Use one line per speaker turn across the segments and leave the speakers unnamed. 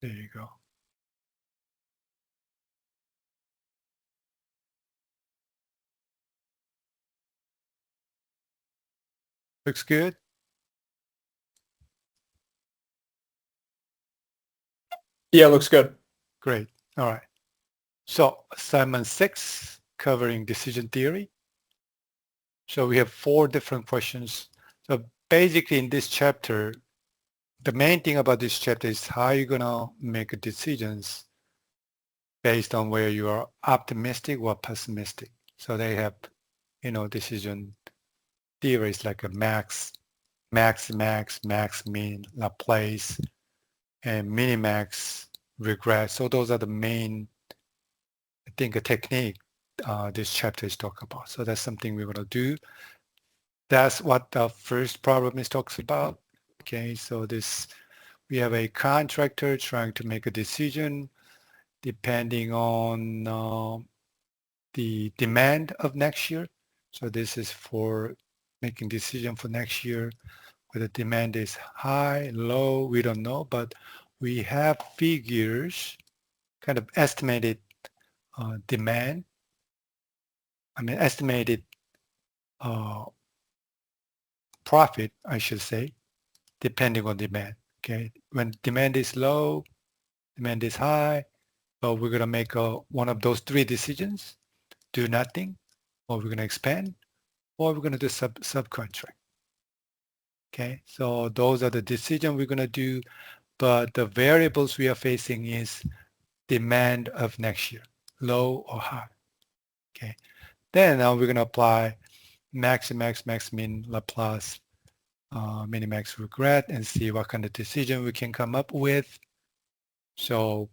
There you go. Looks good.
Yeah, looks good.
Great. All right. So assignment 6, covering decision theory. So we have 4 different questions. So basically in this chapter, the main thing about this chapter is how you're going to make decisions based on where you are optimistic or pessimistic. So they have, decision theories like a max, mean, Laplace, and minimax, regret. So those are the main, I think, a technique this chapter is talking about. So that's something we're going to do. That's what the first problem is talks about. Okay, so we have a contractor trying to make a decision depending on the demand of next year. So this is for making decision for next year, whether demand is high, low, we don't know, but we have figures, kind of estimated demand, estimated uh, profit, I should say, depending on demand. Okay, when demand is low, demand is high, so we're gonna make one of those 3 decisions: do nothing, or we're gonna expand, or we're gonna do subcontract. Okay, so those are the decisions we're gonna do, but the variables we are facing is demand of next year, low or high. Okay, then now we're gonna apply max, min, Laplace, minimax, regret, and see what kind of decision we can come up with. So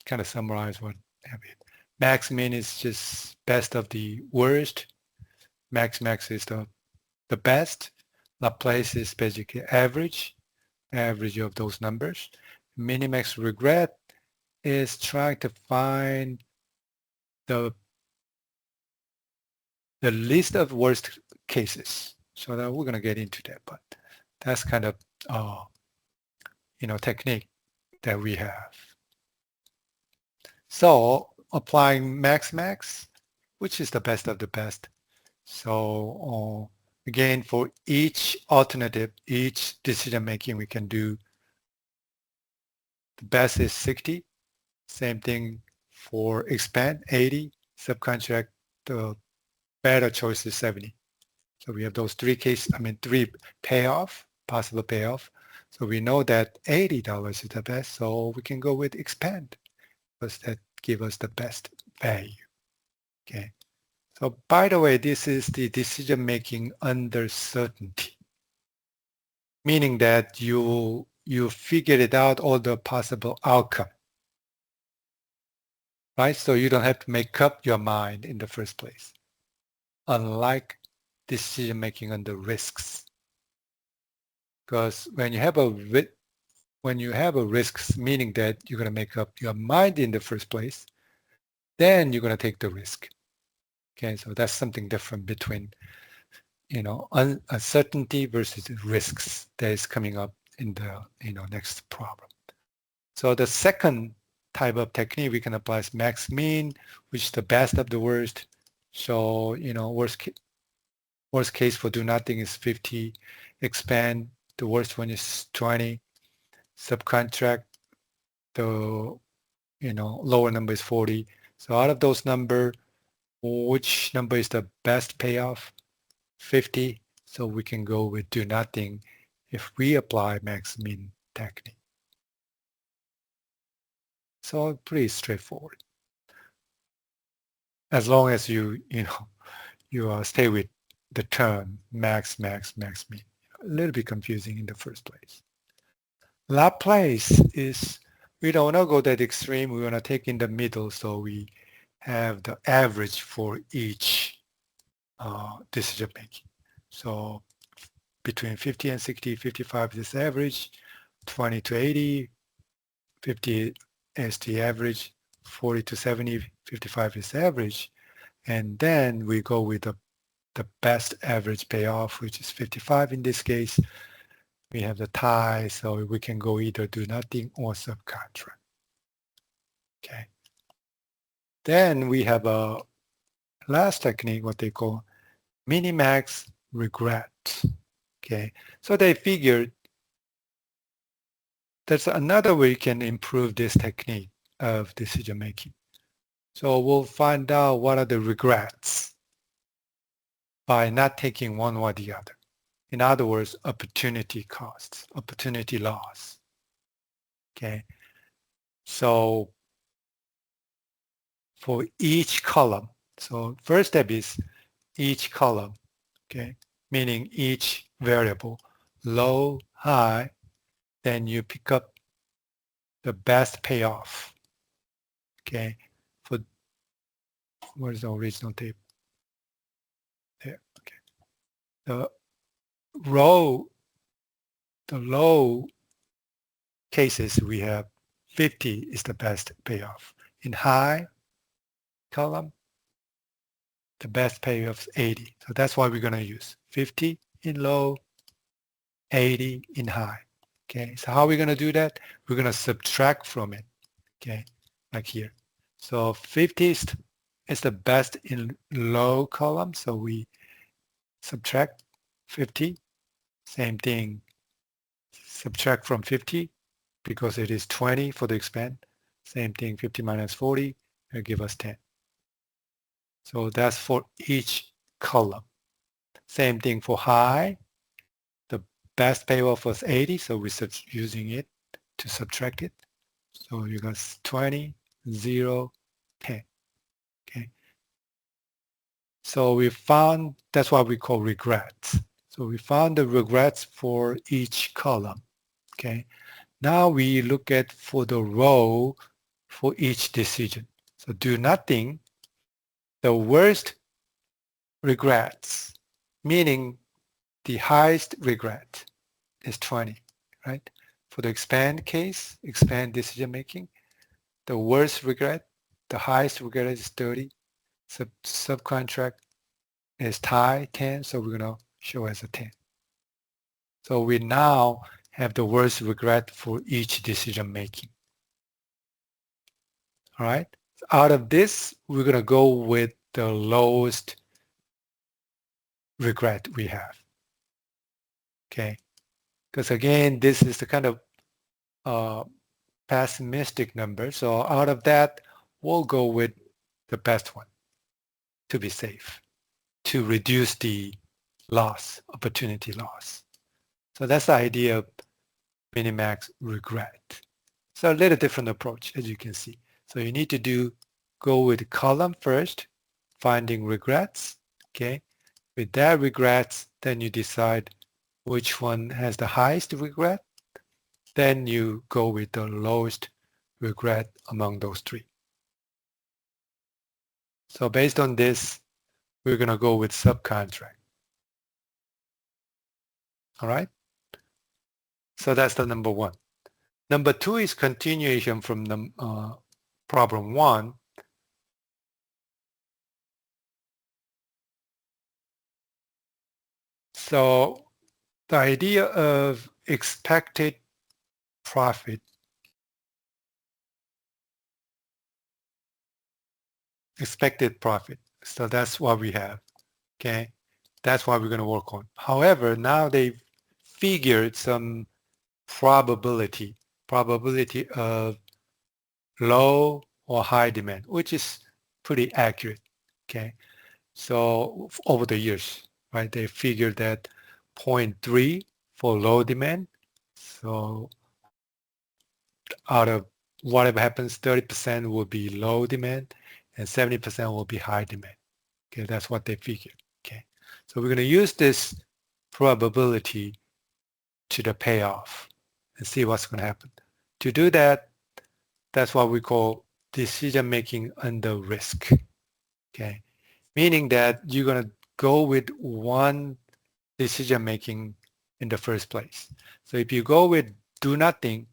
kind of summarize what have it. Max, min is just best of the worst. Max is the best. Laplace is basically average of those numbers. Minimax, regret is trying to find the list of worst cases. So that we're going to get into that, but that's kind of technique that we have. So applying max, which is the best of the best. So again, for each alternative, each decision making, we can do the best is 60. Same thing for expand, 80. Subcontract, the better choice is 70. So we have those 3 possible payoff. So we know that $80 is the best, so we can go with expand because that gives us the best value. Okay. So by the way, this is the decision making under certainty, meaning that you figured it out all the possible outcome, right? So you don't have to make up your mind in the first place, unlike decision making under risks. Because when you have a risks, meaning that you're going to make up your mind in the first place, then you're going to take the risk. Okay, so that's something different between uncertainty versus risks that is coming up in the next problem. So the second type of technique we can apply is max mean, which is the best of the worst. So worst case for do nothing is 50. Expand, the worst one is 20. Subcontract, the lower number is 40. So out of those number, which number is the best payoff? 50. So we can go with do nothing if we apply max min technique. So pretty straightforward. As long as you stay with the term max min. A little bit confusing in the first place. Laplace is, we don't want to go that extreme. We want to take in the middle, so we have the average for each decision making. So between 50 and 60, 55 is average, 20 to 80, 50 is the average, 40 to 70, 55 is average. And then we go with the best average payoff, which is 55 in this case. We have the tie, so we can go either do nothing or subcontract. Okay. Then we have a last technique, what they call minimax regret. Okay. So they figured there's another way you can improve this technique of decision making. So we'll find out what are the regrets by not taking one or the other. In other words, opportunity costs, opportunity loss. Okay. So for each column, so first step is each column, okay, meaning each variable, low, high, then you pick up the best payoff, okay, for, where's the original table? There, okay. The row, the low cases we have 50 is the best payoff. In high column, the best payoff is 80. So that's why we're going to use 50 in low, 80 in high. Okay, so how are we going to do that? We're going to subtract from it. Okay, like here. So 50 is the best in low column. So we subtract 50. Same thing, subtract from 50 because it is 20 for the expand. Same thing, 50 minus 40 will give us 10. So that's for each column. Same thing for high. The best payoff was 80, so we're using it to subtract it. So you got 20, 0, 10. Okay. So we found, that's what we call regrets. So we found the regrets for each column. Okay. Now we look at for the row for each decision. So do nothing, the worst regrets, meaning the highest regret is 20, right? For the expand case, expand decision making, the worst regret, the highest regret is 30. Subcontract is tie 10, so we're going to show as a 10. So we now have the worst regret for each decision making. All right. Out of this, we're going to go with the lowest regret we have. Okay. Because again, this is the kind of pessimistic number. So out of that, we'll go with the best one to be safe, to reduce the loss, opportunity loss. So that's the idea of minimax regret. So a little different approach, as you can see. So you need to go with the column first, finding regrets, okay? With that regrets, then you decide which one has the highest regret. Then you go with the lowest regret among those three. So based on this, we're going to go with subcontract. All right? So that's the number one. Number two is continuation from the problem one. So the idea of expected profit, So that's what we have, okay? That's what we're going to work on. However, now they've figured some probability of low or high demand, which is pretty accurate, okay? So over the years, right, they figured that 0.3 for low demand. So out of whatever happens, 30% will be low demand and 70% will be high demand. Okay, that's what they figured. Okay, so we're going to use this probability to the payoff and see what's going to happen. To do that, that's what we call decision making under risk. Okay, meaning that you're going to go with one decision making in the first place. So if you go with do nothing,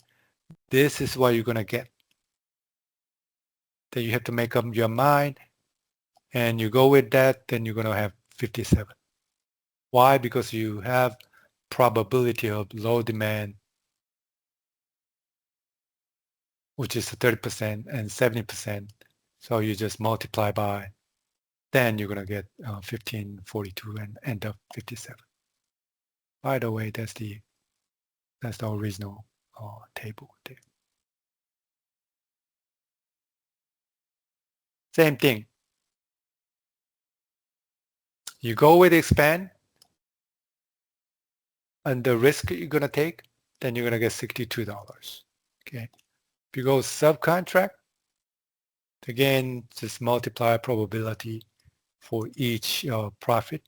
this is what you're going to get. Then you have to make up your mind and you go with that, then you're going to have 57. Why? Because you have probability of low demand which is 30% and 70%. So you just multiply by, then you're going to get 1542 and end up 57. By the way, that's the original table there. Same thing. You go with expand, and the risk you're going to take, then you're going to get $62. Okay. If you go subcontract, again, just multiply probability for each profit,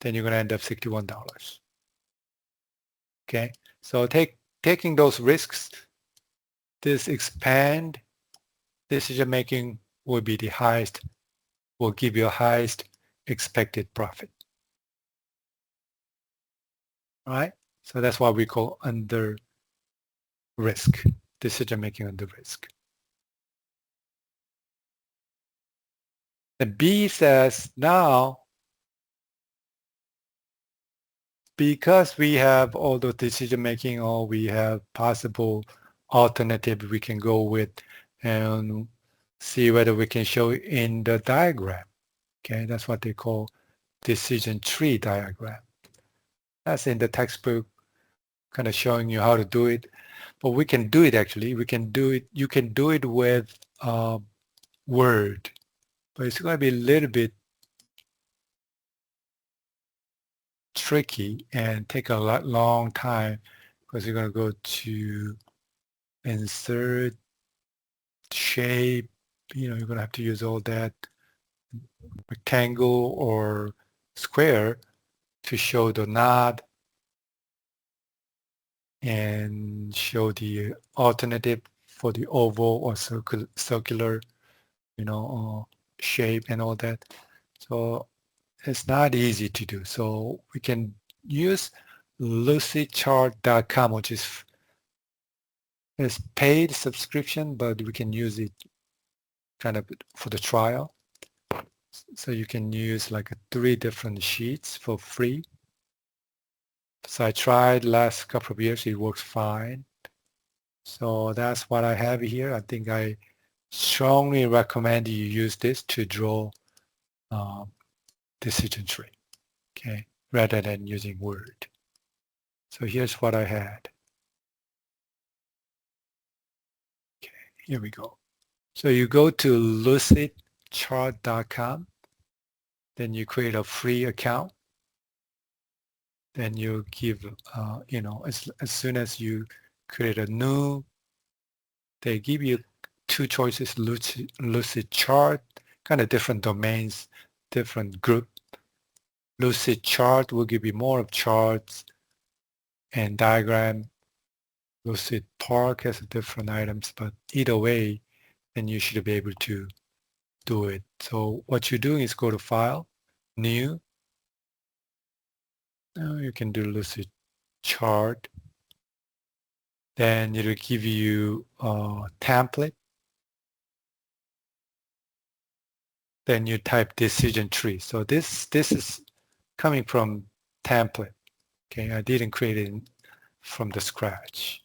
then you're going to end up $61. Okay. So taking those risks, this expand decision making will be the highest, will give you a highest expected profit. All right. So that's what we call under risk, decision making under risk. And B says now, because we have all the decision making, or we have possible alternative we can go with and see whether we can show in the diagram. Okay, that's what they call decision tree diagram. That's in the textbook, kind of showing you how to do it. But we can do it actually. We can do it. You can do it with Word, but it's going to be a little bit tricky and take a long time, because you're going to go to insert, shape, you're going to have to use all that rectangle or square to show the node and show the alternative for the oval or circular, shape and all that. So it's not easy to do. So we can use lucidchart.com, which is paid subscription, but we can use it kind of for the trial. So you can use like 3 different sheets for free. So I tried last couple of years, it works fine. So that's what I have here. I think I strongly recommend you use this to draw decision tree, okay, rather than using Word. So here's what I had. Okay, here we go. So you go to lucidchart.com, then you create a free account. Then you give, as soon as you create a new, they give you 2 choices, Lucid Chart, kind of different domains, different group. Lucid Chart will give you more of charts and diagram. Lucid Park has different items, but either way, then you should be able to do it. So what you're doing is go to File, New. Now you can do Lucid Chart. Then it'll give you a template. Then you type decision tree. So this is coming from template. Okay, I didn't create it from the scratch.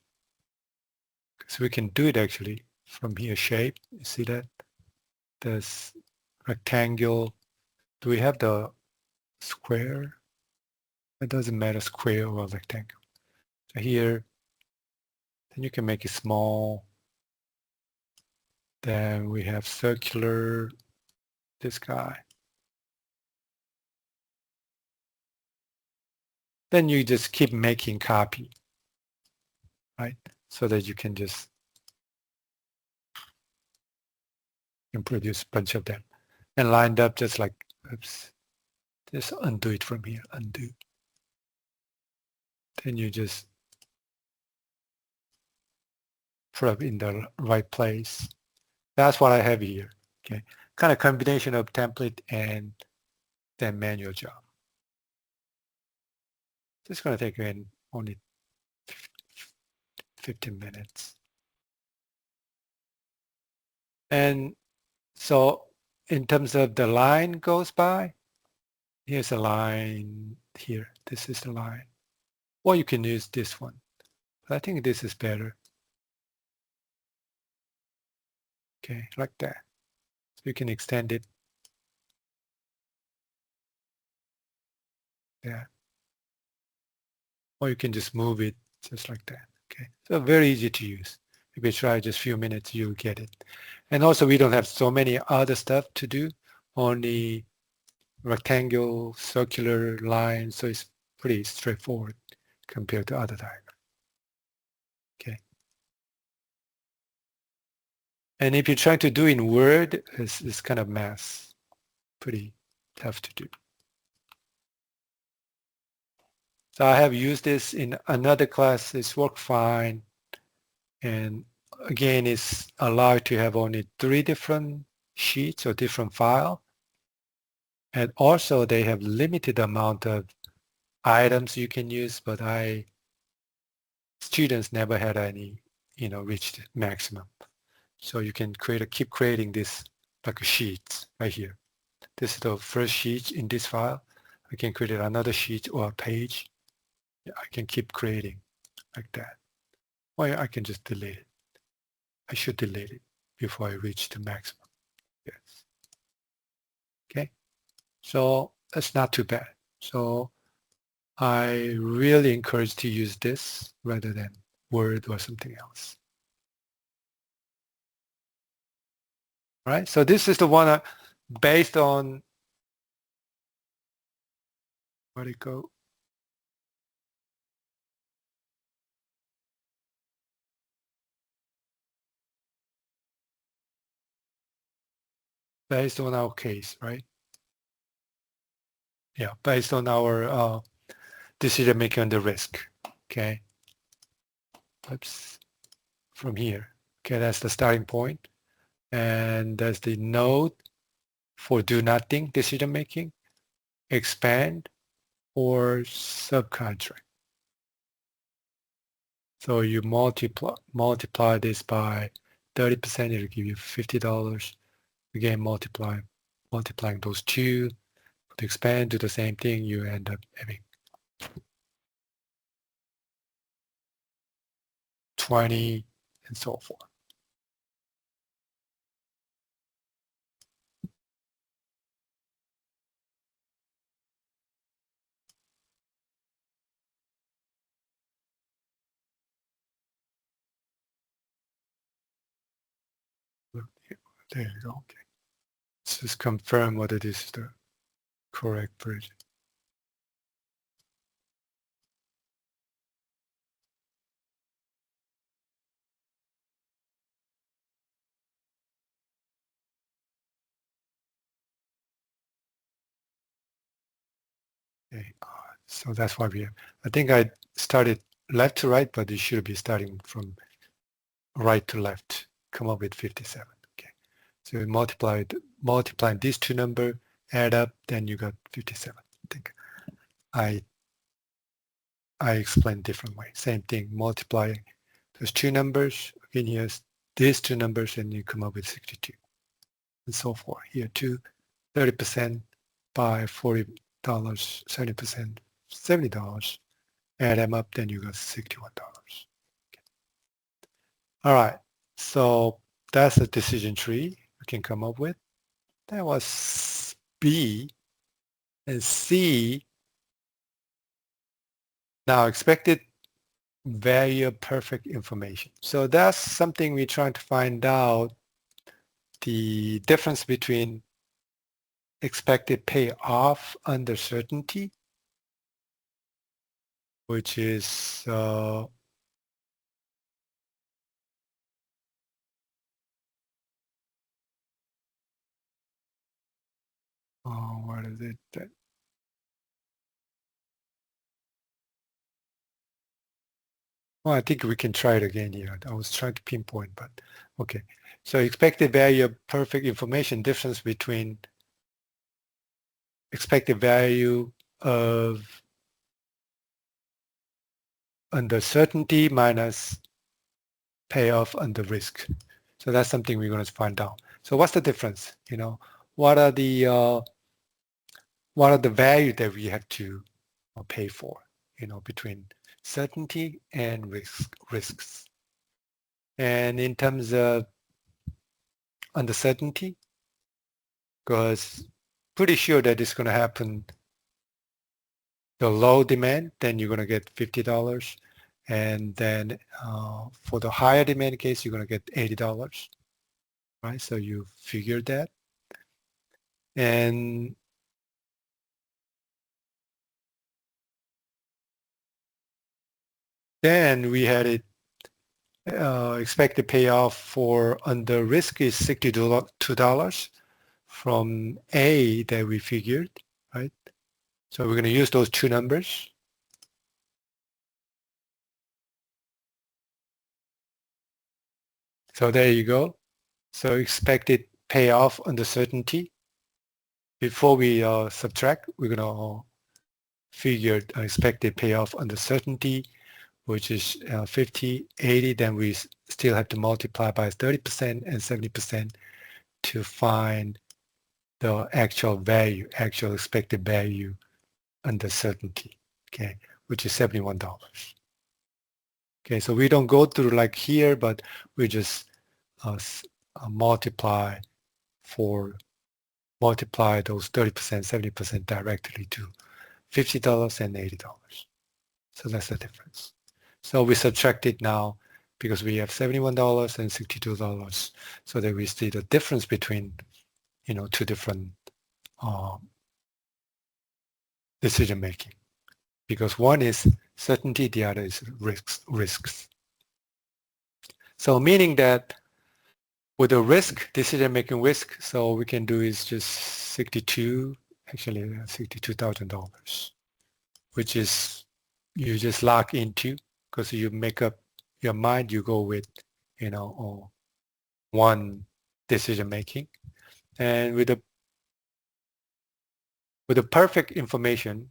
So we can do it actually from here, shape. You see that? This rectangle. Do we have the square? It doesn't matter, square or rectangle. So here, then you can make it small. Then we have circular, this guy. Then you just keep making copy, right? So that you can just produce a bunch of them and lined up just like, oops, just undo it from here, undo. Then you just put it in the right place. That's what I have here, okay? Kind of combination of template and then manual job. It's going to take only 15 minutes. And so in terms of the line goes by, here's a line here. This is the line. Or you can use this one. But I think this is better. Okay, like that. So you can extend it. Yeah. Or you can just move it just like that. Okay. So very easy to use. If you try just a few minutes, you'll get it. And also we don't have so many other stuff to do, only rectangle, circular lines. So it's pretty straightforward compared to other diagrams. Okay. And if you try to do in Word, it's kind of math, pretty tough to do. So I have used this in another class. It's worked fine. And again, it's allowed to have only 3 different sheets or different file. And also they have limited amount of items you can use, but students never had any, reached maximum. So you can keep creating this like a sheet right here. This is the first sheet in this file. I can create another sheet or a page. I can keep creating like that. Or I can just delete it. I should delete it before I reach the maximum. Yes. Okay. So that's not too bad. So I really encourage to use this rather than Word or something else. All right. So this is the one based on, where'd it go? Based on our case, right? Yeah, based on our decision making on the risk. Okay. Oops. From here. Okay, that's the starting point. And that's the node for do nothing decision making, expand, or subcontract. So you multiply this by 30%, it'll give you $50. Again, multiplying those two. To expand, do the same thing, you end up having 20 and so forth. There you go. Okay. Let's just confirm whether this is the correct version. Okay. So that's why we have. I think I started left to right, but it should be starting from right to left. Come up with 57. Okay. So we multiplying these two numbers, add up, then you got 57. I think I explained different way. Same thing, multiply those two numbers. Again, here's these two numbers, and you come up with 62, and so forth. Here too, 30% by $40, 70%, $70. Add them up, then you got $61. Okay. All right, so that's a decision tree we can come up with. That was B. And C, now expected value of perfect information. So that's something we're trying to find out, the difference between expected payoff under certainty, which is what is it? Well, I think we can try it again here. I was trying to pinpoint, but okay. So expected value of perfect information, difference between expected value of under certainty minus payoff under risk. So that's something we're going to find out. So what's the difference? What are the value that we have to pay for? Between certainty and risks. And in terms of uncertainty, because pretty sure that it's going to happen. The low demand, then you're going to get $50. And then for the higher demand case, you're going to get $80, right? So you figured that. And then we had it expected payoff for under risk is $62 from A that we figured, right? So we're going to use those two numbers. So there you go. So expected payoff under certainty. Before we subtract, we're going to figure expected payoff under certainty, which is 50, 80. Then we still have to multiply by 30% and 70% to find the actual value, actual expected value under certainty, okay, which is $71. Okay, so we don't go through like here, but we just multiply those 30%, 70% directly to $50 and $80. So that's the difference. So we subtract it now because we have $71 and $62, so that we see the difference between, two different decision making. Because one is certainty, the other is risks. So meaning that with a risk, decision making risk, so we can do is just $62,000, which is you just lock into, because you make up your mind, you go with, one decision making. And with the perfect information,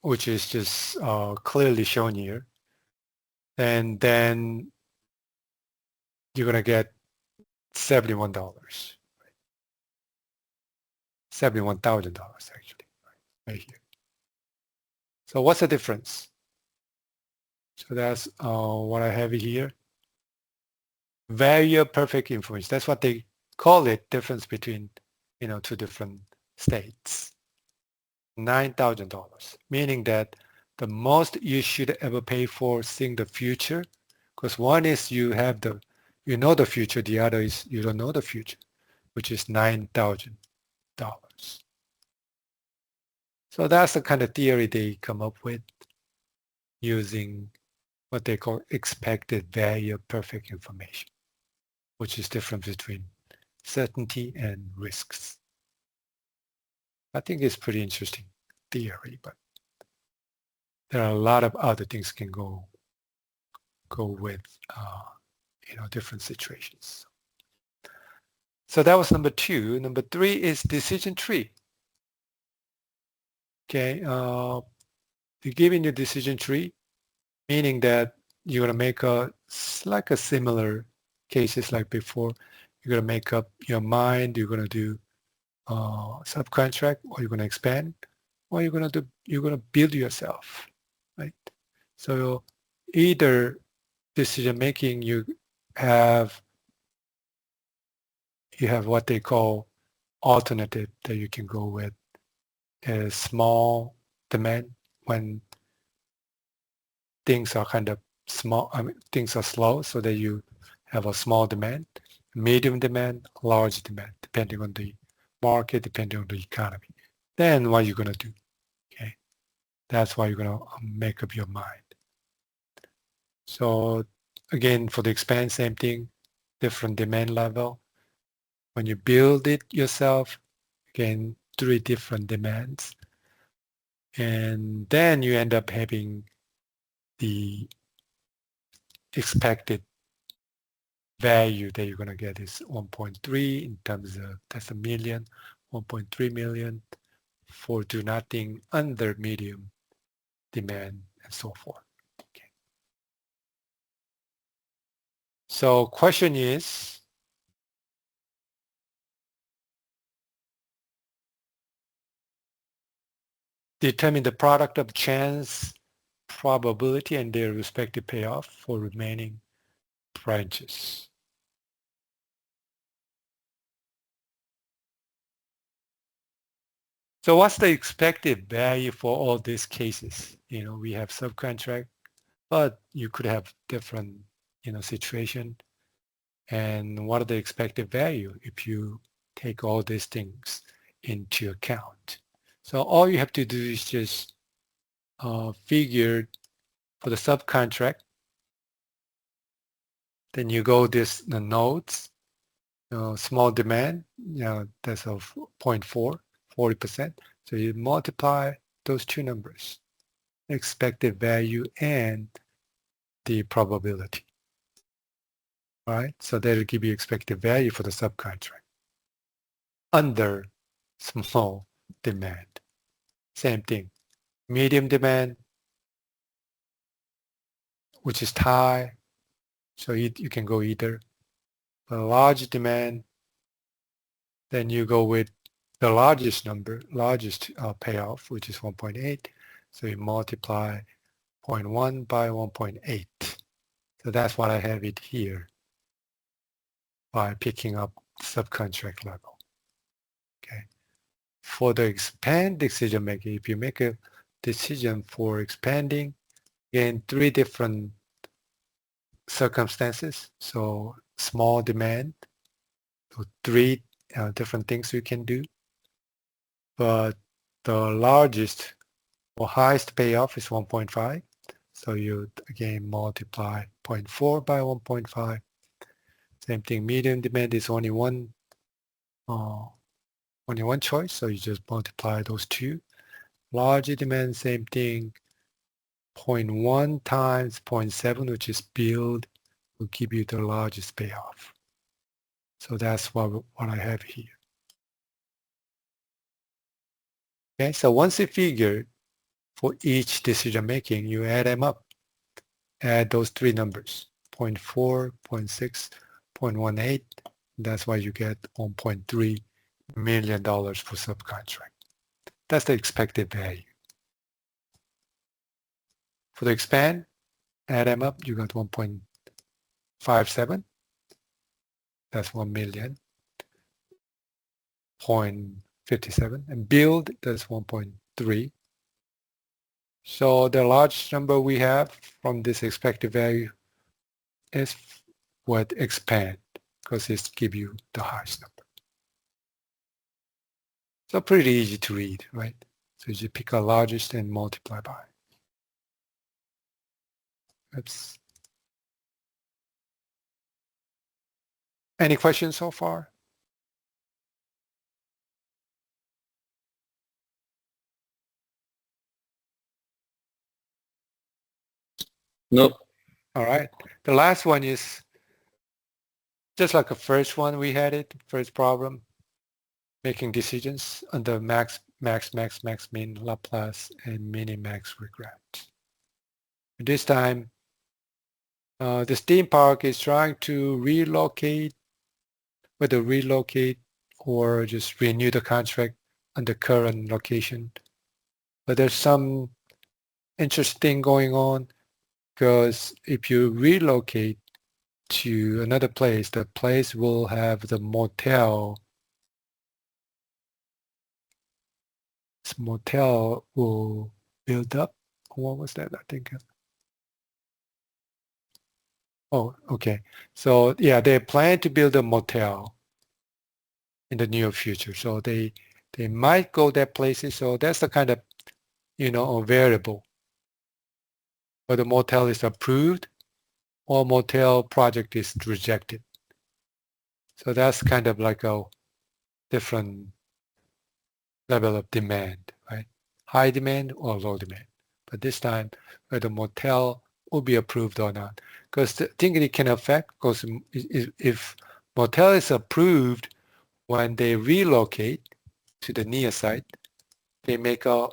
which is just clearly shown here, and then you're going to get $71, $71,000 actually, right here. So what's the difference? So that's what I have here. Value perfect information. That's what they call it, difference between, two different states. $9,000, meaning that the most you should ever pay for seeing the future, because one is you know the future, the other is you don't know the future, which is $9,000. So that's the kind of theory they come up with using what they call expected value perfect information, which is different between certainty and risks. I think it's pretty interesting theory, but there are a lot of other things can go with different situations. So that was number 2. Number 3 is decision tree. Okay, they're giving you decision tree, meaning that you're going to make a similar cases like before. You're going to make up your mind. You're going to do subcontract, or you're going to expand, or you're going to build yourself, right? So either decision making, you have what they call alternative that you can go with, a small demand when things are kind of small, things are slow, so that you have a small demand, medium demand, large demand, depending on the market, depending on the economy. Then what you're going to do, okay? That's why you're going to make up your mind. So again, for the expand, same thing, different demand level. When you build it yourself, again, 3 different demands. And then you end up having the expected value that you're going to get is 1.3 in terms of, that's a million, 1.3 million for do nothing under medium demand and so forth. Okay. So question is, determine the product of chance, probability, and their respective payoff for remaining branches. So what's the expected value for all these cases? We have subcontract, but you could have different, situation. And what are the expected value if you take all these things into account? So all you have to do is just figure for the subcontract. Then you go the nodes, small demand, that's of 0.4, 40%. So you multiply those two numbers, expected value and the probability. All right, so that'll give you expected value for the subcontract under small demand. Same thing, medium demand, which is high, so you can go either. But large demand, then you go with the largest number, largest payoff, which is 1.8. So you multiply 0.1 by 1.8. So that's what I have it here by picking up subcontract level. Okay. For the expand decision making, if you make a decision for expanding, again, 3 different circumstances. So small demand, so 3 different things you can do. But the largest or highest payoff is 1.5. So you again multiply 0.4 by 1.5. Same thing, medium demand is only one choice, so you just multiply those two. Large demand, same thing, 0.1 times 0.7, which is build, will give you the largest payoff. So that's what I have here. Okay, so once you figure for each decision making, you add them up. Add those 3 numbers, 0.4, 0.6, 0.18. That's why you get $1.3 million for subcontract. That's the expected value. For the expand, add them up, you got 1.57. That's 1 million. 0.57. And build, that's 1.3. So the large number we have from this expected value is what expand, because it gives you the highest number. So pretty easy to read, right? So you just pick a largest and multiply by. That's any questions so far?
Nope.
All right. The last one is just like the first one we had it, first problem, making decisions under max, min, Laplace, and minimax regret. This time, the theme park is trying to relocate, whether relocate or just renew the contract on the current location. But there's some interesting going on, because if you relocate to another place, the place will have the motel. This motel will build up. What was that? I think. Oh, okay. So yeah, they plan to build a motel in the near future. So they might go that places. So that's the kind of, a variable. Whether motel is approved or motel project is rejected. So that's kind of like a different level of demand, right? High demand or low demand. But this time, whether motel will be approved or not. Because the thing it can affect, because if motel is approved when they relocate to the near site, they make a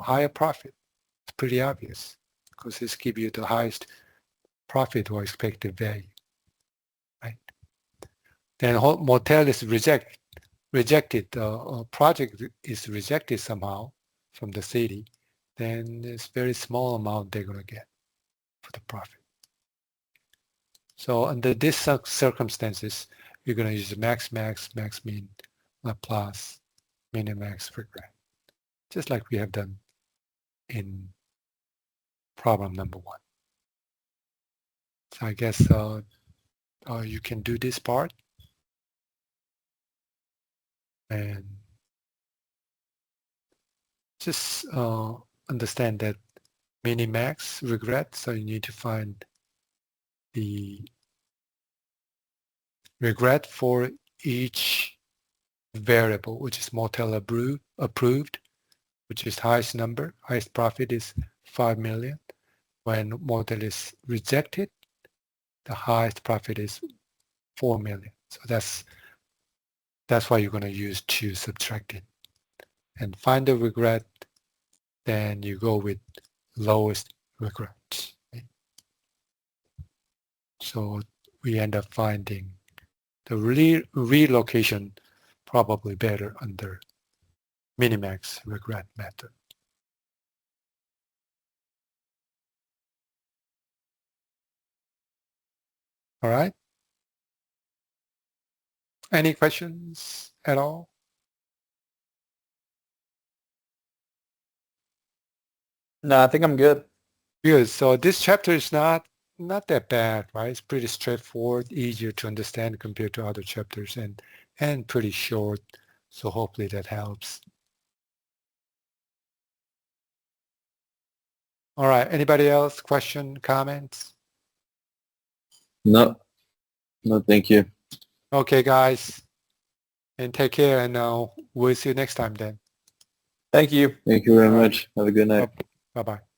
higher profit. It's pretty obvious, because this gives you the highest profit or expected value, right? Then motel is rejected, project is rejected somehow. from the city, then it's very small amount they're going to get for the profit. So under these circumstances, you're going to use max, min, Laplace, minimax, regret, just like we have done in problem number 1. So I guess you can do this part and just understand that minimax, regret, so you need to find the regret for each variable, which is Motel approved, which is highest number, highest profit is 5 million. When Motel is rejected, the highest profit is 4 million. So that's why you're going to use to subtract it. And find the regret, then you go with lowest regret. Right? So we end up finding the relocation probably better under minimax regret method. All right. Any questions at all?
No, I think I'm good.
Good. So this chapter is not that bad, right? It's pretty straightforward, easier to understand compared to other chapters, and pretty short. So hopefully that helps. All right. Anybody else? Question, comments?
No. No, thank you.
Okay, guys. And take care, and we'll see you next time then.
Thank you.
Thank you very
All right.
much. Have a good night.
Bye-bye.